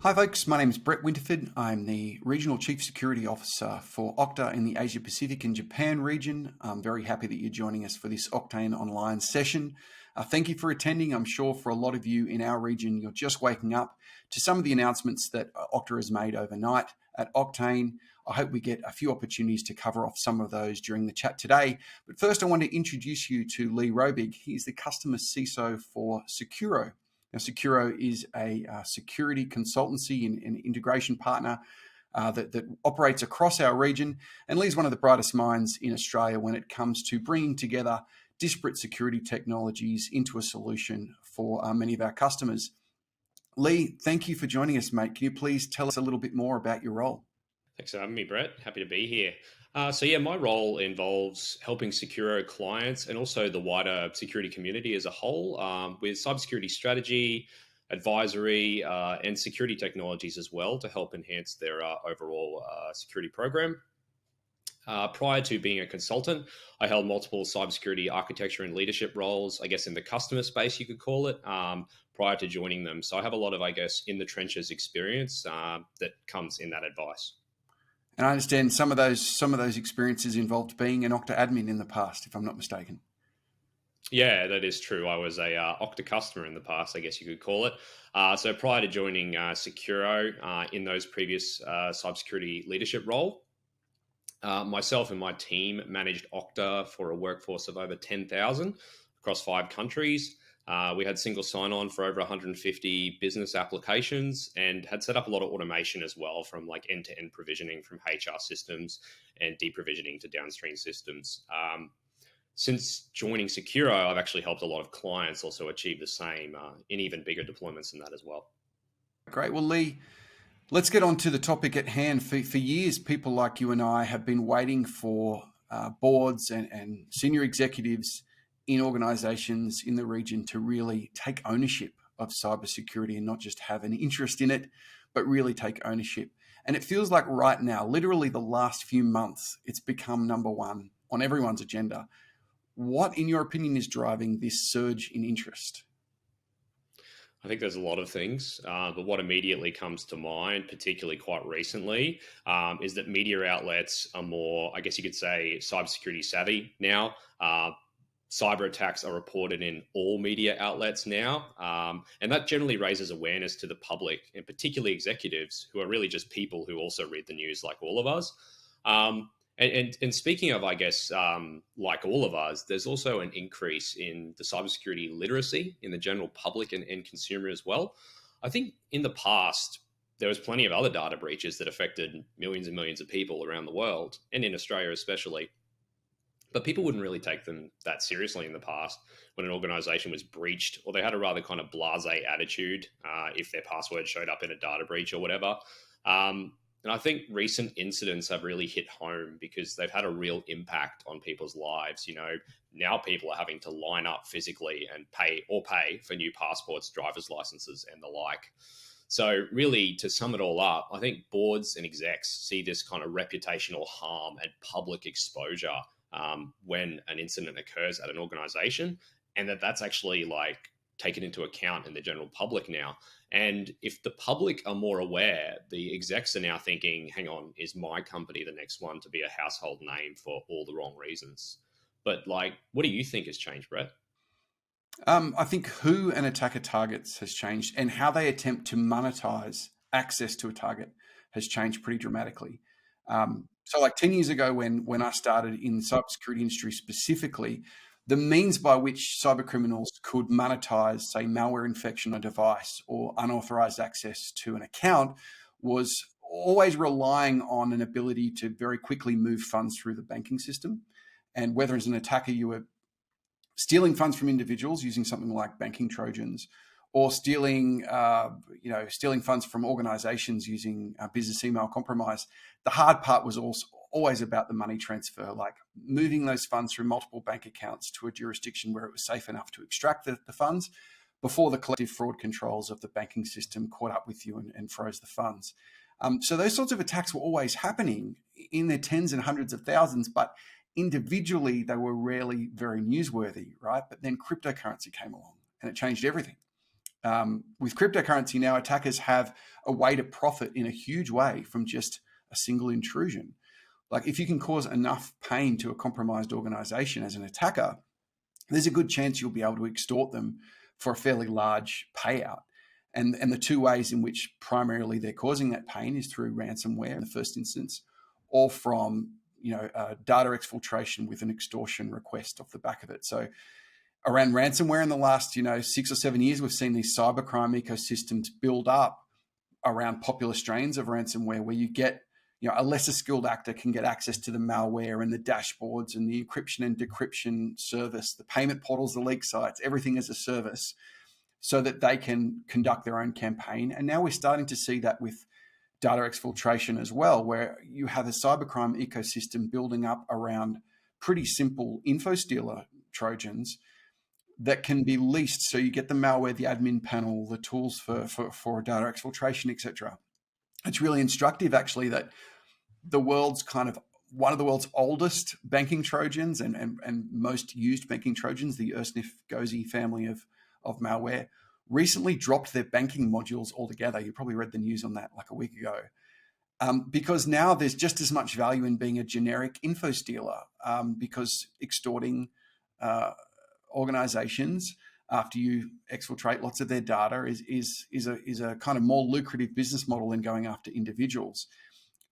Hi folks, my name is Brett Winterford. I'm the Regional Chief Security Officer for Okta in the Asia Pacific and Japan region. I'm very happy that you're joining us for this Oktane online session. Thank you for attending. I'm sure for a lot of you in our region, you're just waking up to some of the announcements that Okta has made overnight at Oktane. I hope we get a few opportunities to cover off some of those during the chat today. But first, I want to introduce you to Roebig. He's the Customer CISO for Sekuro. Now, Sekuro is a security consultancy and integration partner that operates across our region, and Lee's one of the brightest minds in Australia when it comes to bringing together disparate security technologies into a solution for many of our customers. Lee, thank you for joining us, mate. Can you please tell us a little bit more about your role? Thanks for having me, Brett. Happy to be here. My role involves helping Sekuro clients and also the wider security community as a whole with cybersecurity strategy, advisory, and security technologies as well to help enhance their overall security program. Prior to being a consultant, I held multiple cybersecurity architecture and leadership roles, I guess in the customer space, you could call it, prior to joining them. So I have a lot of, in the trenches experience that comes in that advice. And I understand some of those experiences involved being an Okta admin in the past, if I'm not mistaken. Yeah, that is true. I was a Okta customer in the past, I guess you could call it. So prior to joining Sekuro in those previous cybersecurity leadership role, myself and my team managed Okta for a workforce of over 10,000 across 5 countries. We had single sign-on for over 150 business applications and had set up a lot of automation as well, from like end-to-end provisioning from HR systems and deprovisioning to downstream systems. Since joining Sekuro, I've actually helped a lot of clients also achieve the same in even bigger deployments than that as well. Great. Well, Lee, let's get on to the topic at hand. For years, people like you and I have been waiting for boards and senior executives in organizations in the region to really take ownership of cybersecurity and not just have an interest in it, but really take ownership. And it feels like right now, literally the last few months, it's become number one on everyone's agenda. What, in your opinion, is driving this surge in interest? I think there's a lot of things, but what immediately comes to mind, particularly quite recently, is that media outlets are more, I guess you could say, cybersecurity savvy now. Cyber attacks are reported in all media outlets now, and that generally raises awareness to the public, and particularly executives who are really just people who also read the news like all of us. And speaking of, like all of us, there's also an increase in the cybersecurity literacy in the general public and consumer as well. I think in the past, there was plenty of other data breaches that affected millions and millions of people around the world, and in Australia especially. But people wouldn't really take them that seriously in the past when an organization was breached, or they had a rather kind of blasé attitude if their password showed up in a data breach or whatever. And I think recent incidents have really hit home because they've had a real impact on people's lives. You know, now people are having to line up physically and pay for new passports, driver's licenses, and the like. So really, to sum it all up, I think boards and execs see this kind of reputational harm and public exposure when an incident occurs at an organization, and that's actually like taken into account in the general public now. And if the public are more aware, the execs are now thinking, hang on, is my company the next one to be a household name for all the wrong reasons? But like, what do you think has changed, Brett? I think who an attacker targets has changed, and how they attempt to monetize access to a target has changed pretty dramatically. So like 10 years ago when I started in the cybersecurity industry specifically, the means by which cyber criminals could monetize, say, malware infection on a device or unauthorized access to an account was always relying on an ability to very quickly move funds through the banking system. And whether as an attacker you were stealing funds from individuals using something like banking Trojans, or stealing funds from organizations using business email compromise, the hard part was also always about the money transfer, like moving those funds through multiple bank accounts to a jurisdiction where it was safe enough to extract the funds before the collective fraud controls of the banking system caught up with you and froze the funds. So those sorts of attacks were always happening in their tens and hundreds of thousands, but individually they were rarely very newsworthy, right? But then cryptocurrency came along and it changed everything. with cryptocurrency now, attackers have a way to profit in a huge way from just a single intrusion. Like if you can cause enough pain to a compromised organization as an attacker, there's a good chance you'll be able to extort them for a fairly large payout. And the two ways in which primarily they're causing that pain is through ransomware in the first instance, or from data exfiltration with an extortion request off the back of it. So around ransomware in the last 6 or 7 years, we've seen these cybercrime ecosystems build up around popular strains of ransomware, where you get a lesser skilled actor can get access to the malware and the dashboards and the encryption and decryption service, the payment portals, the leak sites, everything as a service, so that they can conduct their own campaign. And now we're starting to see that with data exfiltration as well, where you have a cybercrime ecosystem building up around pretty simple info stealer Trojans that can be leased. So you get the malware, the admin panel, the tools for data exfiltration, etc. It's really instructive, actually, that the world's one of the world's oldest banking Trojans and most used banking Trojans, the Ursnif-Gozi family of malware, recently dropped their banking modules altogether. You probably read the news on that like a week ago. Because now there's just as much value in being a generic info stealer, because extorting organizations after you exfiltrate lots of their data is a kind of more lucrative business model than going after individuals.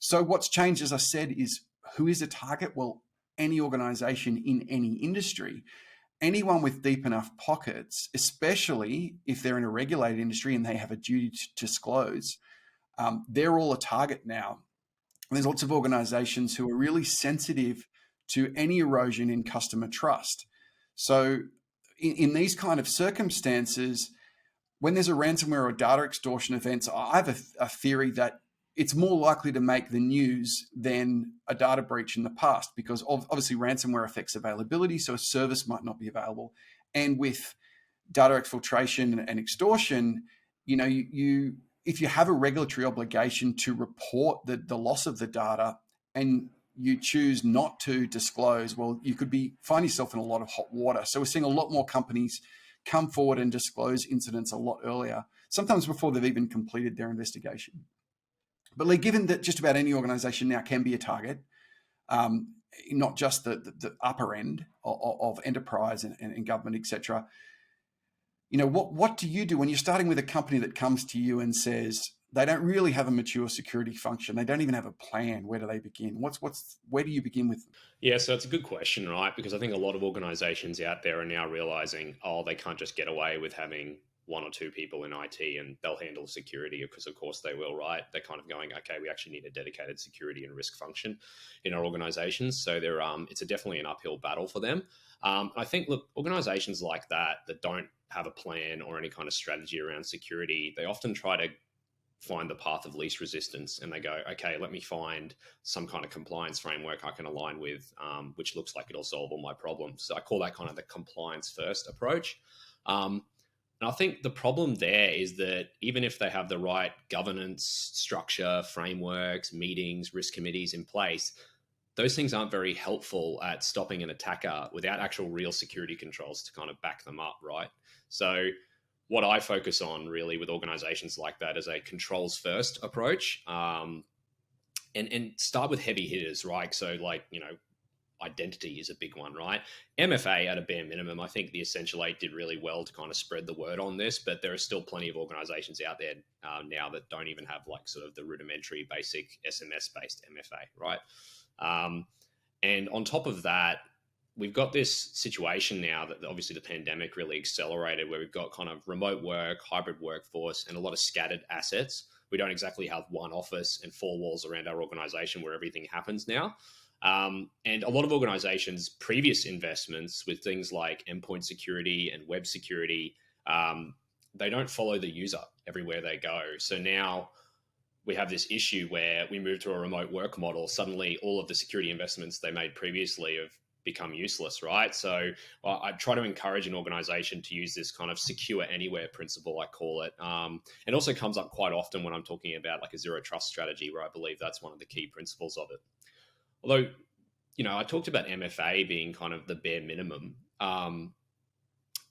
So what's changed, as I said, is who is a target? Well, any organization in any industry, anyone with deep enough pockets, especially if they're in a regulated industry and they have a duty to disclose, they're all a target now. And there's lots of organizations who are really sensitive to any erosion in customer trust. So in these kind of circumstances, when there's a ransomware or data extortion events, I have a theory that it's more likely to make the news than a data breach in the past, because obviously ransomware affects availability, so a service might not be available. And with data exfiltration and extortion, if you have a regulatory obligation to report the loss of the data and you choose not to disclose, well, you could find yourself in a lot of hot water. So we're seeing a lot more companies come forward and disclose incidents a lot earlier, sometimes before they've even completed their investigation. But Lee, given that just about any organization now can be a target, not just the upper end of enterprise and government, etc., what do you do when you're starting with a company that comes to you and says they don't really have a mature security function, they don't even have a plan? Where do they begin? Where do you begin with them? Yeah, so it's a good question, right? Because I think a lot of organizations out there are now realizing, they can't just get away with having one or two people in IT and they'll handle security, because of course they will, right? They're kind of going, okay, we actually need a dedicated security and risk function in our organizations. So it's definitely an uphill battle for them. I think, look, organizations like that don't have a plan or any kind of strategy around security, they often try to find the path of least resistance, and they go, okay, let me find some kind of compliance framework I can align with, which looks like it'll solve all my problems. So I call that kind of the compliance first approach. And I think the problem there is that even if they have the right governance structure, frameworks, meetings, risk committees in place, those things aren't very helpful at stopping an attacker without actual real security controls to kind of back them up, right? So what I focus on really with organizations like that is a controls first approach, and start with heavy hitters, right? So identity is a big one, right? MFA at a bare minimum. I think the Essential 8 did really well to kind of spread the word on this, but there are still plenty of organizations out there now that don't even have sort of the rudimentary basic SMS-based MFA, right? And on top of that, we've got this situation now that obviously the pandemic really accelerated, where we've got kind of remote work, hybrid workforce, and a lot of scattered assets. We don't exactly have one office and four walls around our organization where everything happens now. And a lot of organizations' previous investments with things like endpoint security and web security, they don't follow the user everywhere they go. So now we have this issue where we move to a remote work model. Suddenly, all of the security investments they made previously have become useless, right? So I try to encourage an organization to use this kind of secure anywhere principle, I call it. It also comes up quite often when I'm talking about a zero trust strategy, where I believe that's one of the key principles of it. Although, I talked about MFA being kind of the bare minimum.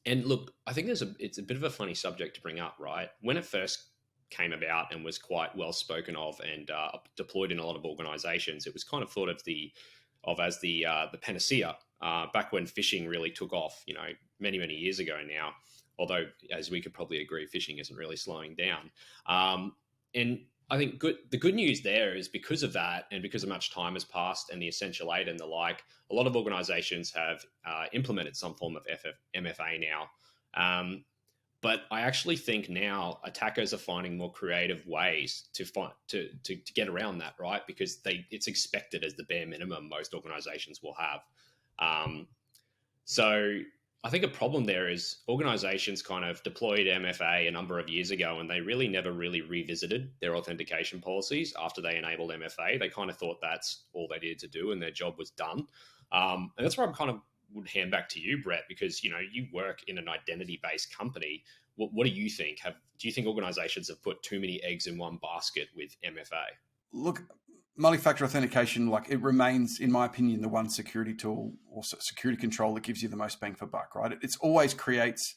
And look, I think it's a bit of a funny subject to bring up, right? When it first came about and was quite well spoken of and deployed in a lot of organizations, it was kind of thought of as the panacea back when phishing really took off, many years ago now. Although, as we could probably agree, phishing isn't really slowing down. And I think the good news there is because of that, and because of much time has passed, and the Essential 8 and the like, a lot of organizations have implemented some form of MFA now. But I actually think now attackers are finding more creative ways to get around that, right? Because it's expected as the bare minimum most organizations will have. So I think a problem there is organizations kind of deployed MFA a number of years ago, and they really never really revisited their authentication policies after they enabled MFA. They kind of thought that's all they needed to do and their job was done. And that's where I'm kind of would hand back to you, Brett, because you work in an identity-based company. What do you think? Do you think organizations have put too many eggs in one basket with MFA? Look, multi-factor authentication, like, it remains, in my opinion, the one security tool or security control that gives you the most bang for buck, right? It always creates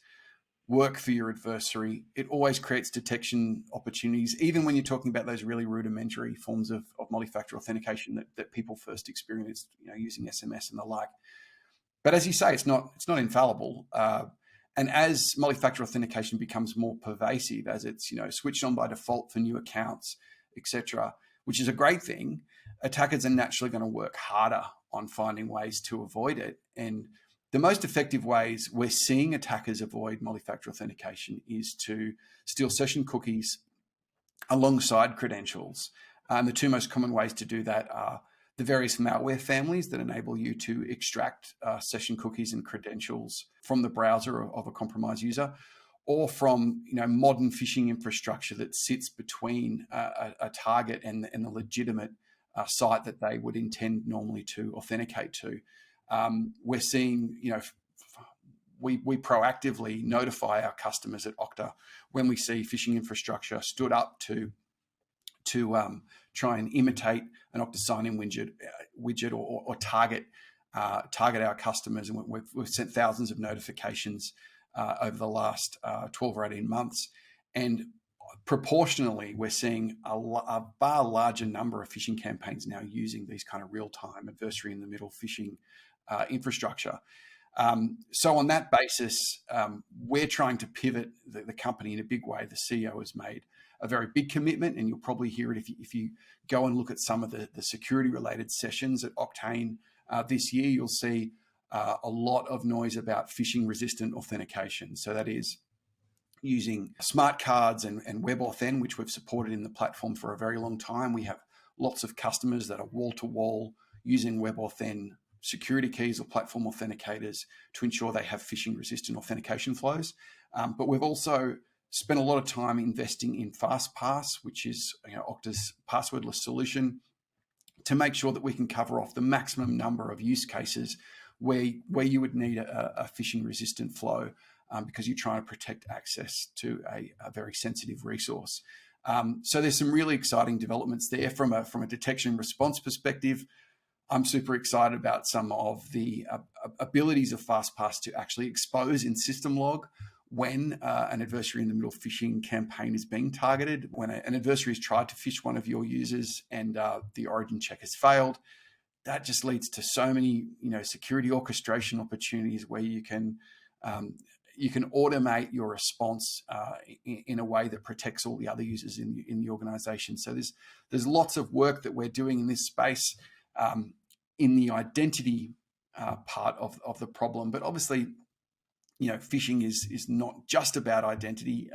work for your adversary. It always creates detection opportunities, even when you're talking about those really rudimentary forms of multi-factor authentication that people first experienced, using SMS and the like. But as you say, it's not infallible. And as multi-factor authentication becomes more pervasive, as it's switched on by default for new accounts, etc., which is a great thing, attackers are naturally going to work harder on finding ways to avoid it. And the most effective ways we're seeing attackers avoid multi-factor authentication is to steal session cookies alongside credentials. And the two most common ways to do that are the various malware families that enable you to extract session cookies and credentials from the browser of a compromised user, or from modern phishing infrastructure that sits between a target and the legitimate site that they would intend normally to authenticate to. We're seeing, we proactively notify our customers at Okta when we see phishing infrastructure stood up to try and imitate an Okta sign-in widget or target our customers. And we've sent thousands of notifications over the last 12 or 18 months. And proportionally, we're seeing a far larger number of phishing campaigns now using these kind of real-time adversary in the middle phishing infrastructure. So on that basis, we're trying to pivot the company in a big way. The CEO has made a very big commitment, and you'll probably hear it if you go and look at some of the security-related sessions at Oktane this year. You'll see a lot of noise about phishing-resistant authentication. So that is using smart cards and WebAuthn, which we've supported in the platform for a very long time. We have lots of customers that are wall-to-wall using WebAuthn security keys or platform authenticators to ensure they have phishing-resistant authentication flows. But we've also spent a lot of time investing in FastPass, which is Okta's passwordless solution, to make sure that we can cover off the maximum number of use cases where you would need a phishing-resistant flow because you're trying to protect access to a very sensitive resource. So there's some really exciting developments there from a detection and response perspective. I'm super excited about some of the abilities of FastPass to actually expose in system log when an adversary in the middle phishing campaign is being targeted. When an adversary has tried to phish one of your users and the origin check has failed, that just leads to so many security orchestration opportunities where you can automate your response in a way that protects all the other users in the organization. So there's lots of work that we're doing in this space in the identity part of the problem. But obviously, phishing is not just about identity.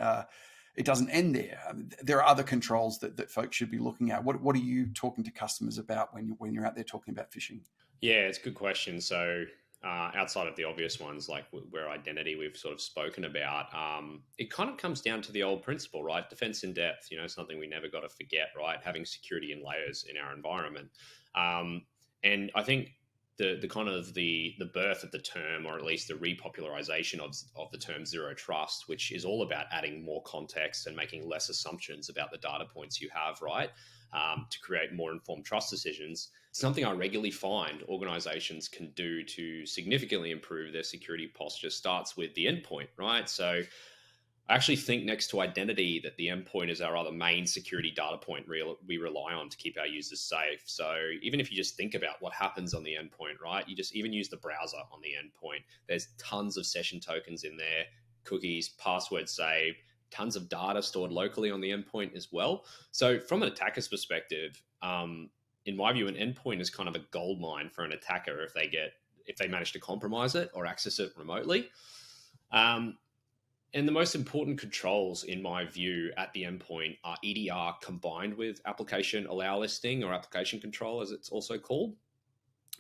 It doesn't end there. There are other controls that folks should be looking at. What are you talking to customers about when you're out there talking about phishing? Yeah, it's a good question. So outside of the obvious ones, like where identity we've sort of spoken about, it kind of comes down to the old principle, right? Defense in depth, something we never got to forget, right? Having security in layers in our environment. And I think the kind of the birth of the term, or at least the repopularization of the term zero trust, which is all about adding more context and making less assumptions about the data points you have, right? To create more informed trust decisions. Something I regularly find organizations can do to significantly improve their security posture starts with the endpoint, right? So I actually think next to identity that the endpoint is our other main security data point we rely on to keep our users safe. So even if you just think about what happens on the endpoint, right? You just even use the browser on the endpoint. There's tons of session tokens in there, cookies, passwords saved, tons of data stored locally on the endpoint as well. So from an attacker's perspective, in my view, an endpoint is kind of a gold mine for an attacker if they manage to compromise it or access it remotely. And the most important controls, in my view, at the endpoint are EDR combined with application allow listing, or application control, as it's also called.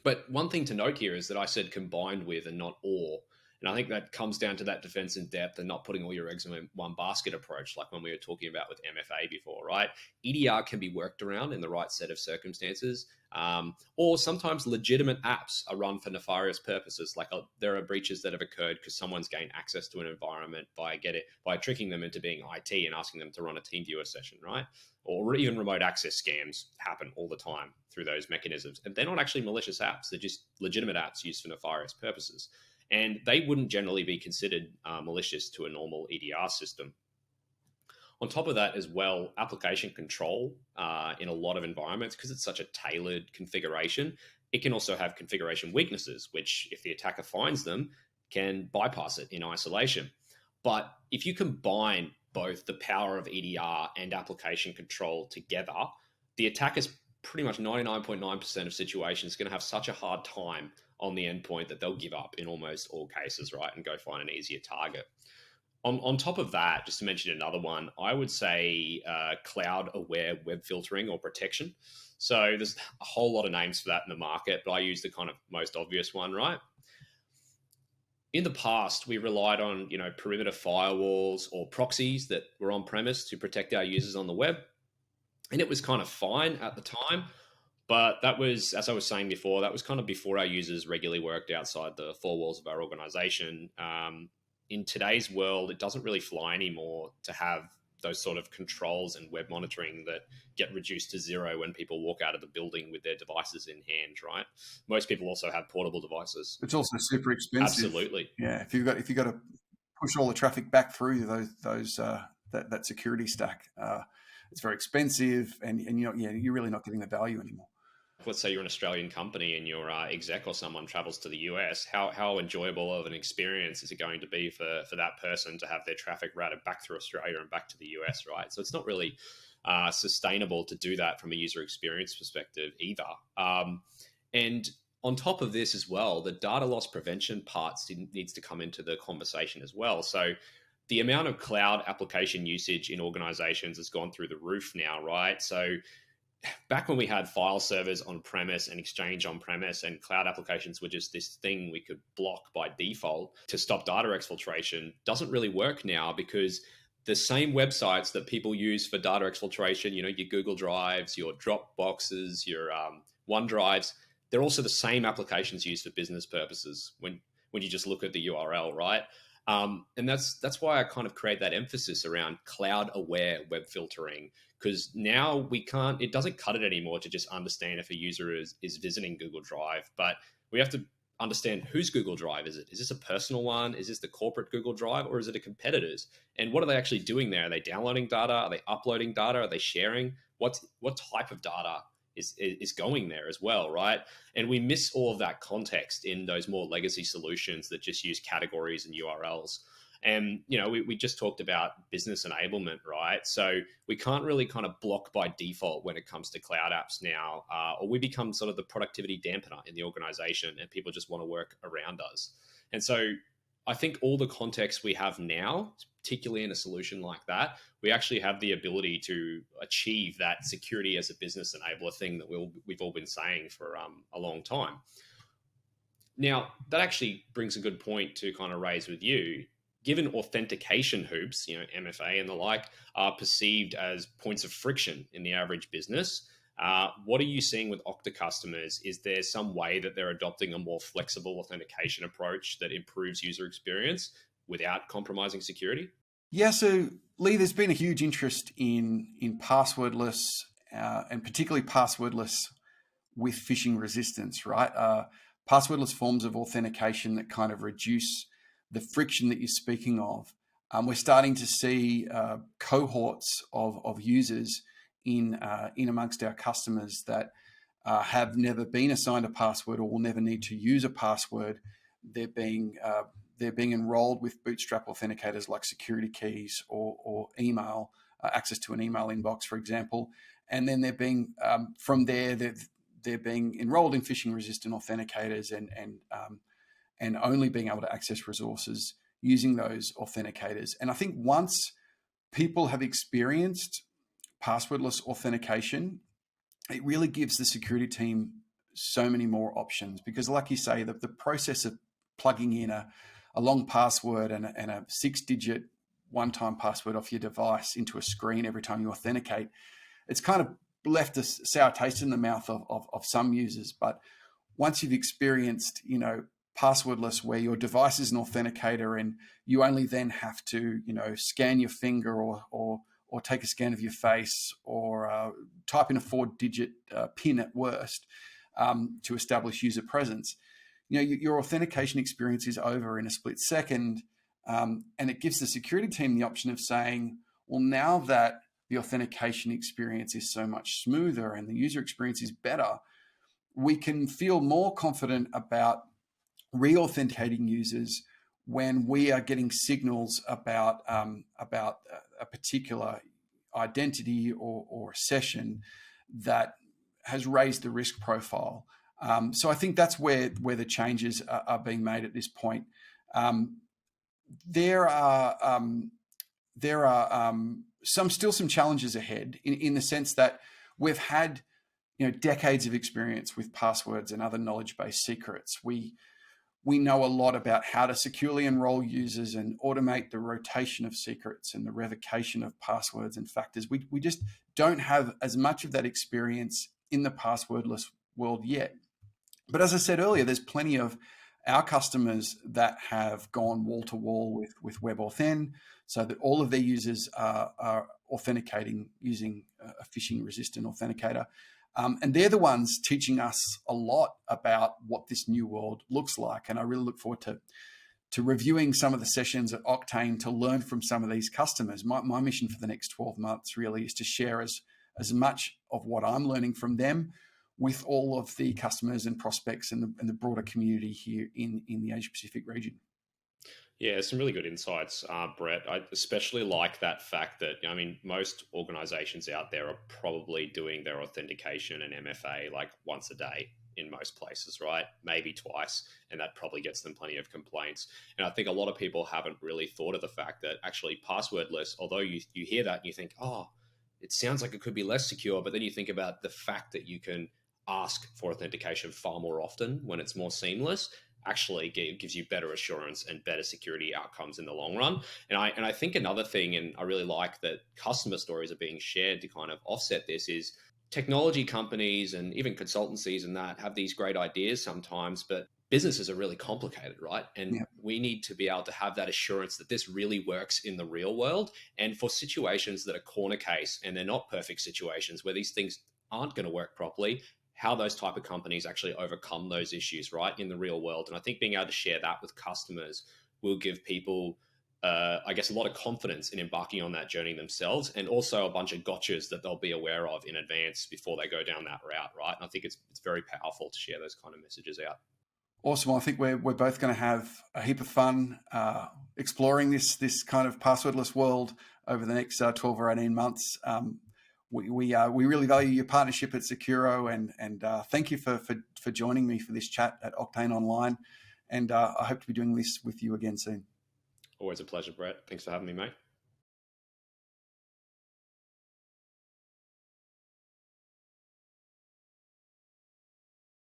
But one thing to note here is that I said combined with and not or. And I think that comes down to that defense in depth and not putting all your eggs in one basket approach, like when we were talking about with MFA before, right? EDR can be worked around in the right set of circumstances, or sometimes legitimate apps are run for nefarious purposes. Like there are breaches that have occurred because someone's gained access to an environment by tricking them into being IT and asking them to run a TeamViewer session, right? Or even remote access scams happen all the time through those mechanisms. And they're not actually malicious apps. They're just legitimate apps used for nefarious purposes. And they wouldn't generally be considered malicious to a normal EDR system. On top of that as well, application control in a lot of environments, because it's such a tailored configuration, it can also have configuration weaknesses, which if the attacker finds them, can bypass it in isolation. But if you combine both the power of EDR and application control together, the attacker's pretty much 99.9% of situations going to have such a hard time on the endpoint that they'll give up in almost all cases, right, and go find an easier target. On top of that, just to mention another one, I would say cloud-aware web filtering or protection. So there's a whole lot of names for that in the market, but I use the kind of most obvious one, right? In the past, we relied on perimeter firewalls or proxies that were on premise to protect our users on the web, and it was kind of fine at the time. But that was, as I was saying before, that was kind of before our users regularly worked outside the four walls of our organization. In today's world, it doesn't really fly anymore to have those sort of controls and web monitoring that get reduced to zero when people walk out of the building with their devices in hand, right? Most people also have portable devices. It's also super expensive. Absolutely. Yeah, if you've got to push all the traffic back through that security stack, it's very expensive, and you're really not getting the value anymore. Let's say you're an Australian company and your exec or someone travels to the US. How enjoyable of an experience is it going to be for that person to have their traffic routed back through Australia and back to the US, right? So it's not really sustainable to do that from a user experience perspective either. And on top of this as well, the data loss prevention part needs to come into the conversation as well. So the amount of cloud application usage in organizations has gone through the roof now, right? So back when we had file servers on premise and Exchange on premise, and cloud applications were just this thing we could block by default to stop data exfiltration, doesn't really work now, because the same websites that people use for data exfiltration, your Google Drives, your Dropboxes, your OneDrives, they're also the same applications used for business purposes when you just look at the URL, right? And that's why I kind of create that emphasis around cloud-aware web filtering, because now it doesn't cut it anymore to just understand if a user is visiting Google Drive, but we have to understand whose Google Drive is it? Is this a personal one? Is this the corporate Google Drive, or is it a competitor's? And what are they actually doing there? Are they downloading data? Are they uploading data? Are they sharing? What type of data is going there as well, right? And we miss all of that context in those more legacy solutions that just use categories and URLs. And, we just talked about business enablement, right? So we can't really kind of block by default when it comes to cloud apps now, or we become sort of the productivity dampener in the organization, and people just want to work around us. And so I think all the context we have now, particularly in a solution like that, we actually have the ability to achieve that security as a business enabler thing that we've all been saying for a long time. Now, that actually brings a good point to kind of raise with you. Given authentication hoops, MFA and the like, are perceived as points of friction in the average business, What are you seeing with Okta customers? Is there some way that they're adopting a more flexible authentication approach that improves user experience without compromising security? Yeah, so Lee, there's been a huge interest in passwordless and particularly passwordless with phishing resistance, right? Passwordless forms of authentication that kind of reduce the friction that you're speaking of. We're starting to see cohorts of users in amongst our customers that have never been assigned a password or will never need to use a password. They're being enrolled with bootstrap authenticators like security keys or email access to an email inbox, for example, and then they're being from there they're being enrolled in phishing resistant authenticators and only being able to access resources using those authenticators. And I think once people have experienced passwordless authentication, it really gives the security team so many more options because, like you say, the process of plugging in a long password and a 6-digit one-time password off your device into a screen every time you authenticate, it's kind of left a sour taste in the mouth of some users. But once you've experienced, passwordless, where your device is an authenticator and you only then have to, scan your finger or take a scan of your face or type in a 4-digit PIN at worst to establish user presence, your authentication experience is over in a split second. And it gives the security team the option of saying, well, now that the authentication experience is so much smoother and the user experience is better, we can feel more confident about re-authenticating users when we are getting signals about a particular identity or a session that has raised the risk profile. So I think that's where the changes are being made at this point. There are some challenges ahead in the sense that we've had decades of experience with passwords and other knowledge-based secrets. We know a lot about how to securely enroll users and automate the rotation of secrets and the revocation of passwords and factors. We just don't have as much of that experience in the passwordless world yet. But as I said earlier, there's plenty of our customers that have gone wall to wall with WebAuthn so that all of their users are authenticating using a phishing resistant authenticator. And they're the ones teaching us a lot about what this new world looks like. And I really look forward to reviewing some of the sessions at Oktane to learn from some of these customers. My mission for the next 12 months really is to share as much of what I'm learning from them with all of the customers and prospects and the broader community here in the Asia Pacific region. Yeah, some really good insights, Brett. I especially like that fact that, most organizations out there are probably doing their authentication and MFA like once a day in most places, right? Maybe twice. And that probably gets them plenty of complaints. And I think a lot of people haven't really thought of the fact that actually passwordless, although you hear that and you think, oh, it sounds like it could be less secure. But then you think about the fact that you can ask for authentication far more often when it's more seamless actually gives you better assurance and better security outcomes in the long run. And I think another thing, and I really like that customer stories are being shared to kind of offset this, is technology companies and even consultancies and that have these great ideas sometimes, but businesses are really complicated, right? And we need to be able to have that assurance that this really works in the real world. And for situations that are corner case and they're not perfect situations where these things aren't going to work properly, how those type of companies actually overcome those issues, right, in the real world. And I think being able to share that with customers will give people, a lot of confidence in embarking on that journey themselves, and also a bunch of gotchas that they'll be aware of in advance before they go down that route, right? And I think it's very powerful to share those kind of messages out. Awesome. Well, I think we're both going to have a heap of fun exploring this kind of passwordless world over the next 12 or 18 months. We really value your partnership at Sekuro, and thank you for joining me for this chat at Oktane Online. And I hope to be doing this with you again soon. Always a pleasure, Brett. Thanks for having me, mate.